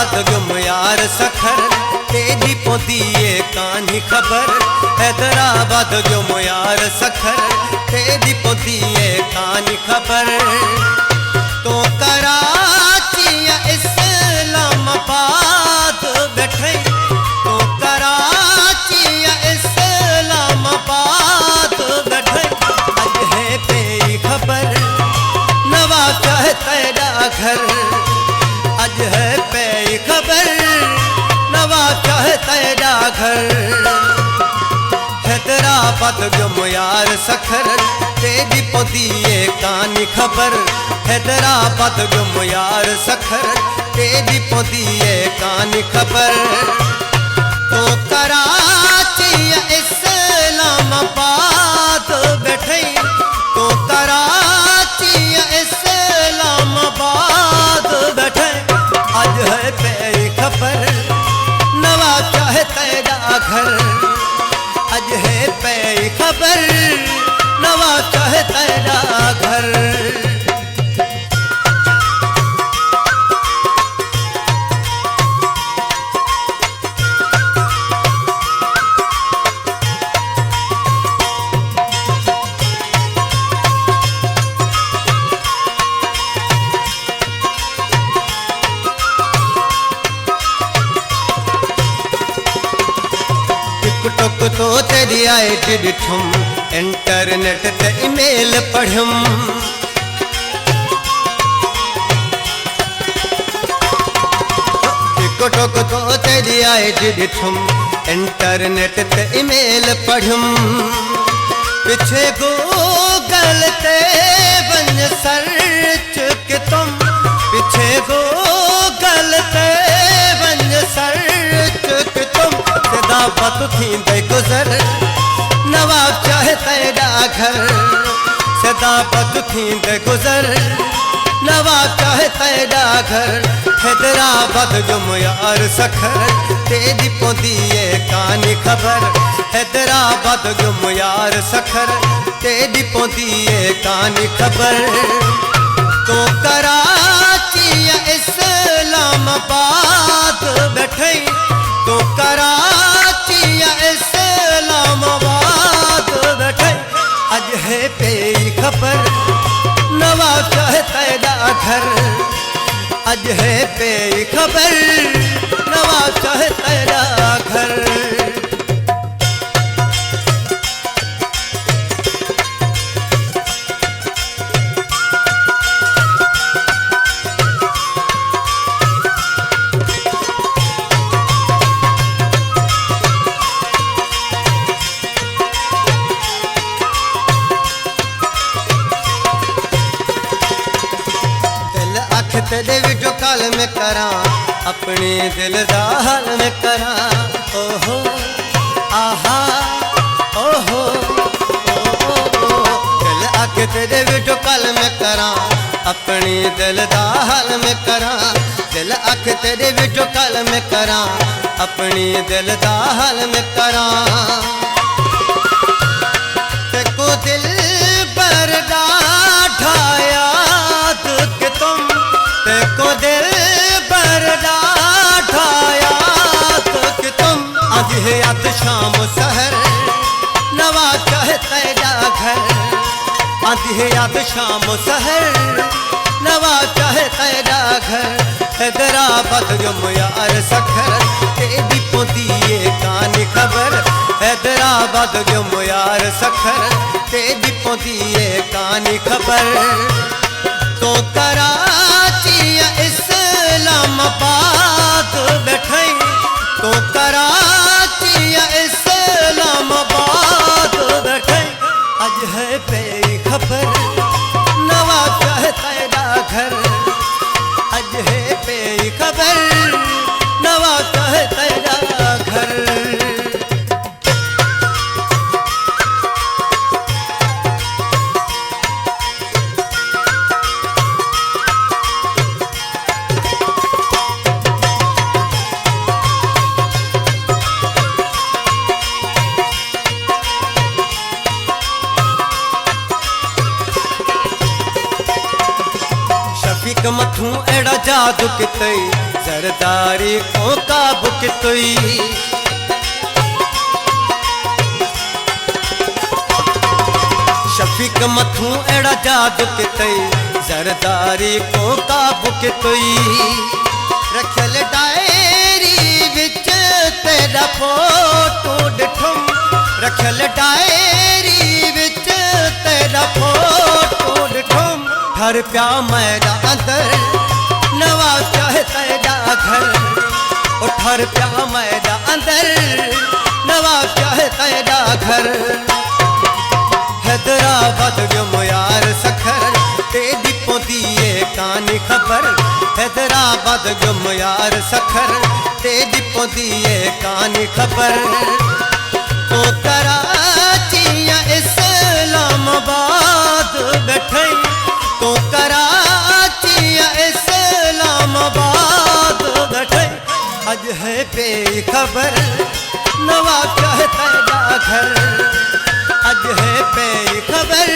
हैदराबाद गुम यार सखर तेजी पोदिए कानी खबर। हैदराबाद गुम यार सखर तेजी पोदिए कानी खबर। तो कराची या इस्लामाबाद बैठे, तो कराची या इस्लामाबाद बैठे। अज है पे खबर नवा चाहे तेरा घर। अज है पे खबर नवा चाहे तेरा घर। हैदराबाद गुम यार सखर तेजी पोदिए कानी खबर। हैदराबाद गुम यार सखर तेजी पोदिए कानी खबर। तो कराची या इस्लामाबाद बैठे, तो कराची या इस्लामाबाद बैठे। आज है पे खबर नवा चाहे तेरा घर। आज है पे खबर नवा चाहे तेरा घर। टिकटॉक तो तेरी आईडी डिठुम, इंटरनेट ते ईमेल पढ़ुम। टिकटॉक तो तेरी आईडी डिठुम, इंटरनेट ते ईमेल पढ़ुम। पीछे गूगल ते वन सर्च के तुम, पीछे गूगल ते वन सर्च के तुम। सदाबत थींदे गुज़र नवा चाहे तेरा घर। सदाबत थींदे गुज़र नवा चाहे तेरा घर। हैदराबाद गुम यार सखर तेजी पोदिए कानी खबर। हैदराबाद गुम यार सखर तेजी पोदिए कानी खबर। तो कराची या इस्लामाबाद बैठे, तो कराची या इस्लामाबाद बैठे। अज है पे खबर नवा चाहे तेरा घर। अज है पे खबर नवा चाहे तेरा घर। तेरे वीडियो कॉल में करा, अपने दिल दा हाल में करा। ओहो आहा ओहो ओहो। दिल आके तेरे वीडियो कॉल में करा, अपने दिल दा हाल में करा। दिल आके तेरे वीडियो कॉल में करा, अपने दिल दा हाल में करा। तेको दिल पर डाठा याद के तुम, तेको दिल पर डाठा याद कि तुम। आज है याद शाम सहर नवा चाहे तेरा घर। आज है याद शाम सहर नवा चाहे तेरा घर। हैदराबाद गुम यार सखर तेजी पोदिए कानी खबर। हैदराबाद गुम यार सखर तेजी पोदिए कानी खबर। तो कराची या इस्लामाबाद बैठे, तो कराची या इस्लामाबाद बैठे। अज है पे खबर नवा चाहे तेरा घर। अज है पे खबर नवा चाहे तेरा घर। मथू एड़ा जादू किते सरदारी को काबू की तुई शफीक मथू एड़ा जादू के तई सरदारी को काबू के तुई रखल डायरी विच तेरा फोटो डिठम रखल डायरी विच तेरा फोटो डिठम ठर प्या मेरा अंदर नवा चाहे तेरा घर ओ ठर प्या मेरा अंदर नवा चाहे तेरा घर हैदराबाद जो यार सखर तेरी पोदिए कानी खबर हैदराबाद जो यार सखर तेरी पोदिए कानी खबर तो कराची या इस्लामाबाद बैठे तो कराची या इस्लामाबाद बैठे अज है बेखबर नवा चाहे तेरा घर अज है बेखबर